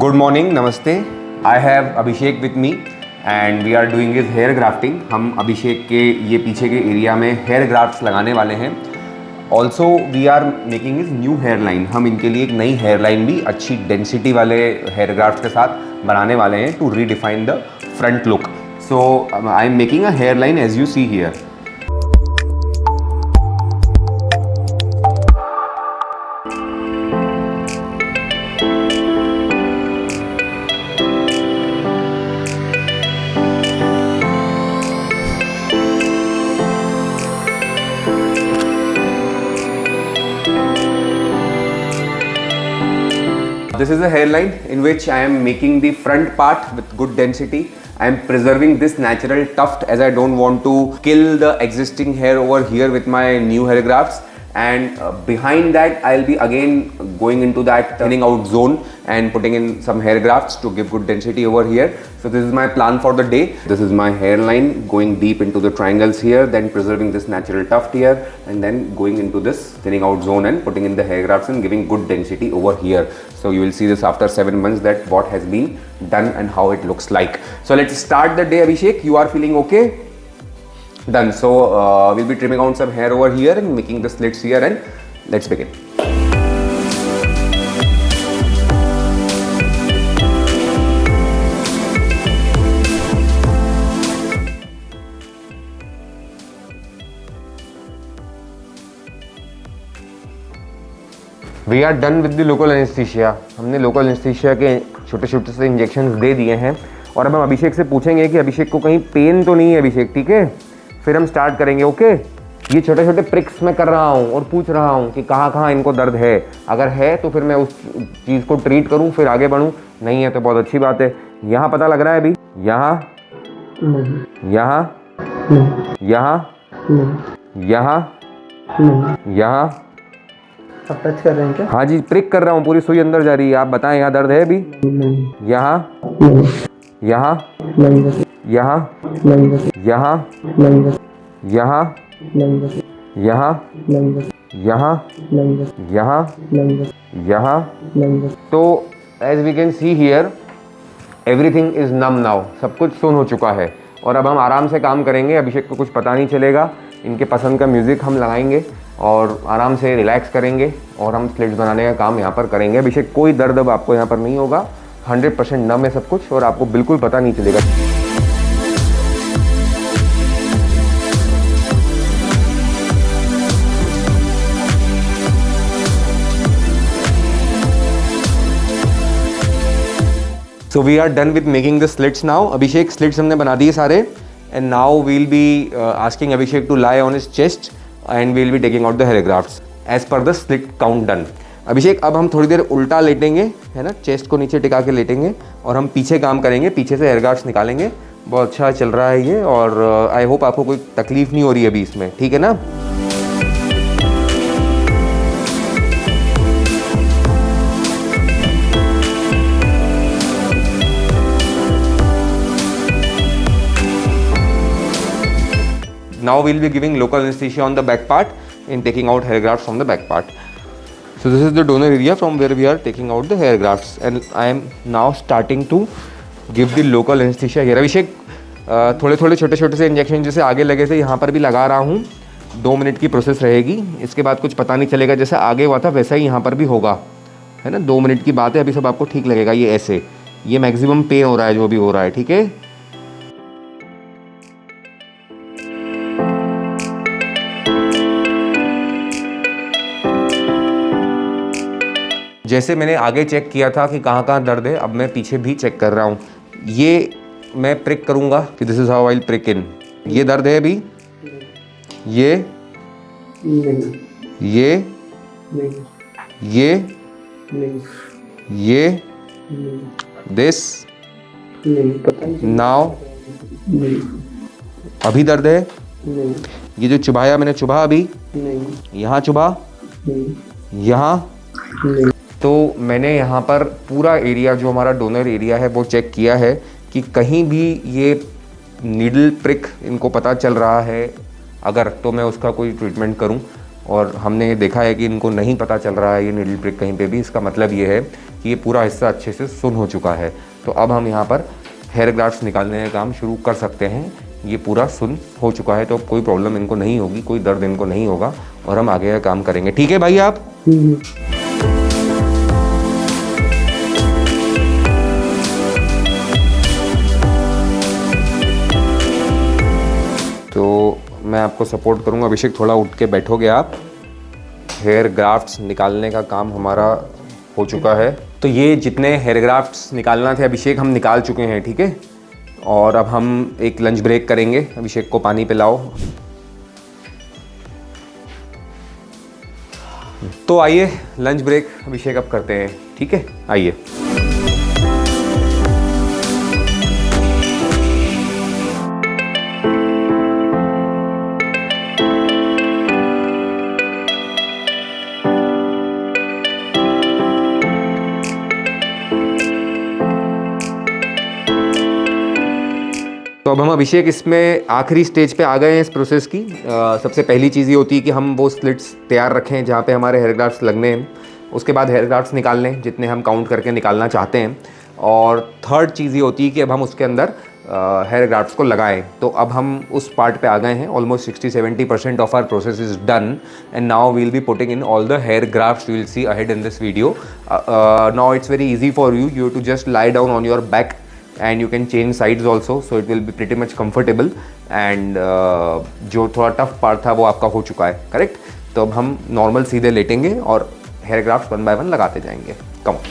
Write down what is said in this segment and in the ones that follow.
Good morning, namaste. I have Abhishek with me and we are doing his hair grafting. हम अभिषेक के ये पीछे के एरिया में हेयर ग्राफ्ट्स लगाने वाले हैं. Also we are making is new hairline. हम इनके लिए एक नई हेयर लाइन भी अच्छी डेंसिटी वाले हेयर ग्राफ्ट्स के साथ बनाने वाले हैं to redefine the front look. So I am making a hairline as you see here. This is a hairline in which I am making the front part with good density. I am preserving this natural tuft as I don't want to kill the existing hair over here with my new hair grafts. And behind that I'll be again going into that thinning out zone and putting in some hair grafts to give good density over here. So this is my plan for the day. This is my hairline going deep into the triangles here, then preserving this natural tuft here, and then going into this thinning out zone and putting in the hair grafts and giving good density over here. So you will see this after 7 months that what has been done and how it looks like. So let's start the day. Abhishek, you are feeling okay? Done. So we'll be trimming out some hair over here and making the slits here, and let's begin. We are done with the local anesthesia. हमने local anesthesia के छोटे छोटे से injections दे दिए हैं और अब हम अभिषेक से पूछेंगे कि अभिषेक को कहीं पेन तो नहीं है. अभिषेक ठीक है, फिर हम स्टार्ट करेंगे. ओके, ये छोटे छोटे प्रिक्स मैं कर रहा हूँ और पूछ रहा हूँ कि कहाँ कहाँ इनको दर्द है. अगर है तो फिर मैं उस चीज़ को ट्रीट करूँ, फिर आगे बढ़ूँ. नहीं है तो बहुत अच्छी बात है. यहाँ पता लग रहा है अभी? यहाँ, यहाँ, यहाँ, यहाँ, यहाँ. आप टच कर रहे हैं क्या? हाँ जी, प्रिक कर रहा हूँ, पूरी सुई अंदर जा रही है. आप बताएं यहाँ दर्द है अभी? यहाँ, यहाँ, यहाँ, यहाँ, यहाँ, यहाँ, यहाँ, यहाँ, यहाँ. तो as we can see here everything is numb now. सब कुछ सुन हो चुका है और अब हम आराम से काम करेंगे. अभिषेक को कुछ पता नहीं चलेगा. इनके पसंद का म्यूज़िक हम लगाएंगे और आराम से रिलैक्स करेंगे और हम स्लिट्स बनाने का काम यहाँ पर करेंगे. अभिषेक कोई दर्द अब आपको यहाँ पर नहीं होगा. 100% नम है सब कुछ और आपको बिल्कुल पता नहीं चलेगा. So we are done with making the slits now. Abhishek, slits हमने बना दिए सारे and now we'll be asking Abhishek to lie on his chest and we'll be taking out the hair grafts as per the slit count done. अभिषेक अब हम थोड़ी देर उल्टा लेटेंगे, है ना, चेस्ट को नीचे टिका के लेटेंगे और हम पीछे काम करेंगे, पीछे से हेयर ग्राफ्ट्स निकालेंगे. बहुत अच्छा चल रहा है ये और आई होप आपको कोई तकलीफ नहीं हो रही है अभी इसमें. ठीक है ना? Now we'll be giving local anesthesia on the back part and taking out hair grafts from the back part. So this is the donor area from where we are taking out the hair grafts and I am now starting to give the local anesthesia here. अभिषेक थोड़े थोड़े छोटे छोटे से injection जैसे आगे लगे थे यहाँ पर भी लगा रहा हूँ. 2 मिनट की प्रोसेस रहेगी. इसके बाद कुछ पता नहीं चलेगा. जैसा आगे हुआ था वैसा ही यहाँ पर भी होगा, है ना. 2 मिनट की बात है. अभी सब आपको ठीक लगेगा. ये ऐसे, ये मैक्सिमम पेन हो रहा है जो भी हो रहा है. ठीक है. जैसे मैंने आगे चेक किया था कि कहाँ कहाँ दर्द है, अब मैं पीछे भी चेक कर रहा हूँ. ये मैं प्रिक करूँगा कि this is how I will prick in. ये दर्द है अभी? ये नहीं. ये नहीं. ये दिस नाउ अभी दर्द है? नहीं. ये जो चुभाया मैंने, चुभा अभी? नहीं. यहाँ चुभा? नहीं. यहाँ नहीं. तो मैंने यहाँ पर पूरा एरिया जो हमारा डोनर एरिया है वो चेक किया है कि कहीं भी ये नीडल प्रिक इनको पता चल रहा है अगर, तो मैं उसका कोई ट्रीटमेंट करूँ. और हमने देखा है कि इनको नहीं पता चल रहा है ये नीडल प्रिक कहीं पे भी. इसका मतलब ये है कि ये पूरा हिस्सा अच्छे से सुन हो चुका है। तो अब हम यहाँ पर हेयर ग्राफ्ट्स निकालने का काम शुरू कर सकते हैं। ये पूरा सुन हो चुका है तो अब कोई प्रॉब्लम इनको नहीं होगी, कोई दर्द इनको नहीं होगा और हम आगे का काम करेंगे। ठीक है भाई आप? तो मैं आपको सपोर्ट करूंगा। अभिषेक थोड़ा उठ के बैठोगे आप। हेयर ग्राफ्ट्स निकालने का काम हमारा हो चुका है। तो ये जितने हेयर ग्राफ्ट्स निकालना थे अभिषेक हम निकाल चुके हैं, ठीक है। और अब हम एक लंच ब्रेक करेंगे। अभिषेक को पानी पिलाओ। तो आइए लंच ब्रेक अभिषेक अब करते हैं, ठीक है, आइए। तो अब हम अभिषेक इसमें आखिरी स्टेज पे आ गए हैं इस प्रोसेस की। सबसे पहली चीज़ ये होती है कि हम वो स्लिट्स तैयार रखें जहाँ पे हमारे हेयर ग्राफ्ट्स लगने हैं। उसके बाद हेयर ग्राफ्ट्स निकाल लें जितने हम काउंट करके निकालना चाहते हैं। और थर्ड चीज़ ये होती है कि अब हम उसके अंदर हेयर ग्राफ्ट्स को लगाएं। तो अब हम उस पार्ट पे आ गए हैं। Almost 60-70% of our process is done and now we will be putting in all the hair grafts you will see ahead in this video. Now it's very easy for you to just lie down on your back and you can change sides also, so it will be pretty much comfortable and जो थोड़ा tough part था वो आपका हो चुका है, correct. तो अब हम नॉर्मल सीधे लेटेंगे और हेयर ग्राफ्ट 1 by 1 लगाते जाएंगे। कम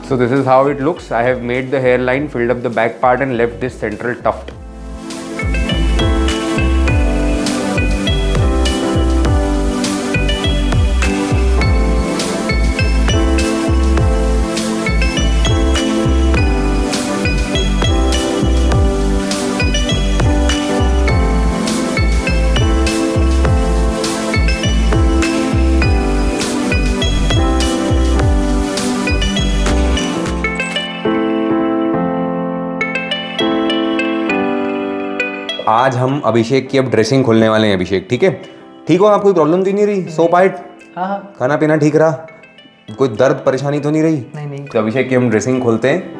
So this is how it looks. I have made the hairline, filled up the back part and left this central tuft. आज हम अभिषेक की अब ड्रेसिंग खोलने वाले हैं। अभिषेक ठीक है, ठीक हो आप? कोई प्रॉब्लम तो नहीं रही? सो पाइट? हाँ। खाना पीना ठीक रहा? कोई दर्द परेशानी तो नहीं रही? नहीं। तो अभिषेक की हम ड्रेसिंग खोलते हैं।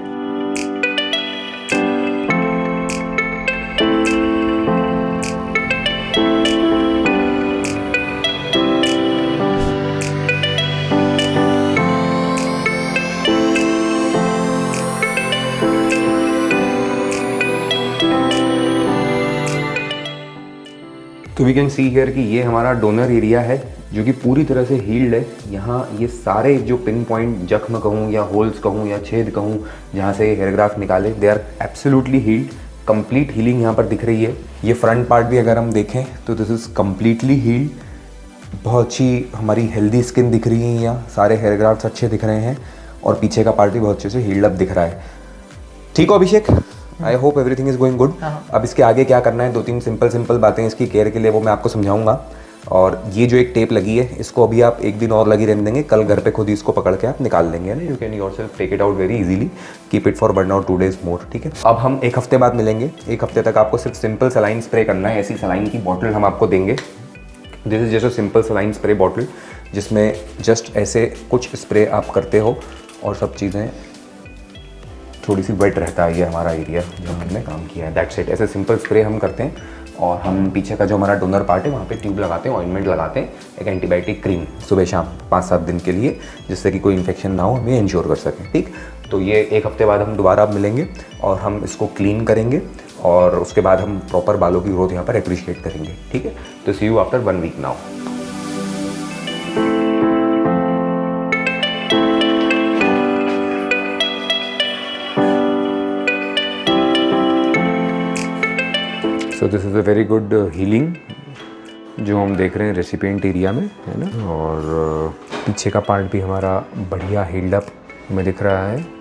तो वी कैन सी हियर कि ये हमारा डोनर एरिया है जो कि पूरी तरह से हील्ड है। यहाँ ये सारे जो पिन पॉइंट जख्म कहूँ या होल्स कहूँ या छेद कहूँ जहाँ से हेयर ग्राफ्ट निकाले, they are absolutely healed. Complete healing यहाँ पर दिख रही है। ये फ्रंट पार्ट भी अगर हम देखें तो दिस इज़ कम्प्लीटली हील्ड। बहुत अच्छी हमारी हेल्दी स्किन दिख रही है, यहाँ सारे हेयर ग्राफ्ट्स अच्छे दिख रहे हैं और पीछे का पार्ट भी बहुत अच्छे से हील्ड अप दिख रहा है। ठीक हो Abhishek? I hope everything is going good. अब इसके आगे क्या करना है, 2-3 सिंपल बातें इसकी केयर के लिए वो मैं आपको समझाऊंगा। और ये जो एक टेप लगी है इसको अभी आप 1 दिन और लगी रहने देंगे, कल घर पे खुद ही इसको पकड़ के आप निकाल लेंगे ना। You can yourself take it out very easily, keep it for 1 or 2 days more, ठीक है। अब हम 1 हफ्ते बाद मिलेंगे। 1 हफ्ते तक आपको सिर्फ सिंपल सलाइन स्प्रे करना है। ऐसी सलाइन की बॉटल हम आपको देंगे। This is just a simple saline spray bottle जिसमें जस्ट ऐसे कुछ स्प्रे आप करते हो और सब चीज़ें थोड़ी सी वेट रहता है। ये हमारा एरिया जो हमने काम किया है, दैट्स इट। ऐसे सिंपल स्प्रे हम करते हैं और हम पीछे का जो हमारा डोनर पार्ट है वहाँ पे ट्यूब लगाते हैं, ऑइंटमेंट लगाते हैं, एक एंटीबायोटिक क्रीम सुबह शाम 5-7 दिन के लिए, जिससे कि कोई इन्फेक्शन ना हो, हमें इंश्योर कर सकें, ठीक। तो ये 1 हफ्ते बाद हम दोबारा मिलेंगे और हम इसको क्लीन करेंगे और उसके बाद हम प्रॉपर बालों की ग्रोथ यहाँ पर अप्रिशिएट करेंगे, ठीक है। तो see you after 1 week now. So this is a very good healing जो हम देख रहे हैं रेसिपिएंट एरिया में, है ना। और पीछे का पार्ट भी हमारा बढ़िया हील्ड अप में दिख रहा है।